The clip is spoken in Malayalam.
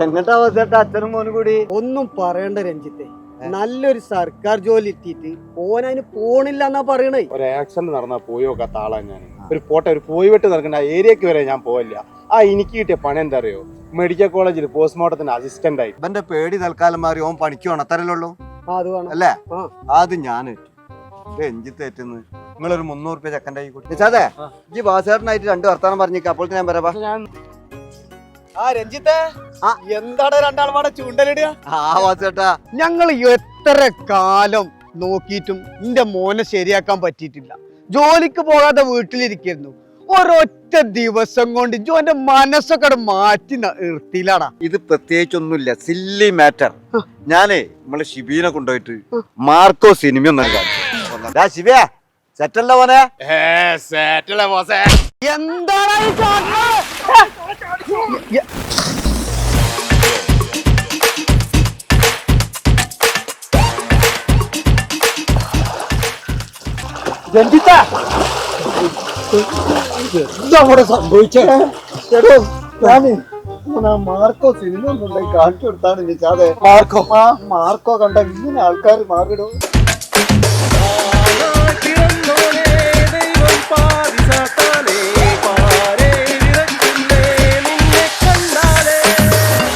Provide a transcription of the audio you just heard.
എന്നിട്ടാ ചേട്ടാ അച്ഛനും മോനും കൂടി ഒന്നും പറയണ്ട രഞ്ജിത്തെ, നല്ലൊരു സർക്കാർ ജോലി എത്തിയിട്ട് ഓനതിന് പോണില്ല എന്നാ പറയണേ. ഒരു ആക്സിഡന്റ് നടന്നാ പോയോക്കാത്ത ആളാ ഞാൻ. ഒരു പോട്ടെ, ഒരു പോയി വെട്ട് നടക്കേണ്ട ആ ഏരിയക്ക് വരെ ഞാൻ പോവില്ല. എനിക്ക് കിട്ടിയ പണി എന്താ അറിയോ? മെഡിക്കൽ കോളേജിൽ പോസ്റ്റ്മോർട്ടത്തിന് അസിസ്റ്റന്റ് ആയി. ഇവന്റെ പേടി തൽക്കാലം മാറി ഓൻ പണിക്ക് വേണം, അത്രയല്ലുള്ളൂ അത് വേണം അല്ലേ? ആ. അത് ഞാൻ രഞ്ജിത്തേറ്റുന്ന് നിങ്ങളൊരു 300 രൂപ ചെക്കൻ്റെ കൈ കൊടുത്തു. അതെ ഈ വാസേട്ടനായിട്ട് 2 വർത്താനം പറഞ്ഞേക്ക്. അപ്പോഴത്തെ ഞാൻ പറയാ രഞ്ജിത്തെ, എന്താണ് രണ്ടാളുമാടെ ചൂണ്ടലിടുക? വാസേട്ടാ, ഞങ്ങൾ എത്ര കാലം നോക്കിയിട്ടും നിന്റെ മോനെ ശരിയാക്കാൻ പറ്റിയിട്ടില്ല. ജോലിക്ക് പോകാതെ വീട്ടിലിരിക്കുന്നു. ഒരൊറ്റ ദിവസം കൊണ്ട് ജോന്റെ മനസ്സൊക്കെ മാറ്റി നിർത്തിയില്ലാടാ. ഇത് പ്രത്യേകിച്ചൊന്നുമില്ല, സില്ലി മാറ്റർ. ഞാനേ നമ്മളെ ഷിബീനെ കൊണ്ടുപോയിട്ട് മാർക്കോ സിനിമ നൽകാം. ശിവേ സെറ്റല്ല പോനെ? എന്താണ് ഈ കാണുന്നത്? രഞ്ജിത്താ, ഇതവിടെ സംഭവിച്ചേ? ചേട്ടോ, ഞാന് മാർക്കോ സിനിമ കാണിച്ചു കൊടുത്താണ്. മാർക്കോ കണ്ട ഇങ്ങനെ ആൾക്കാർ മാറിയിടും.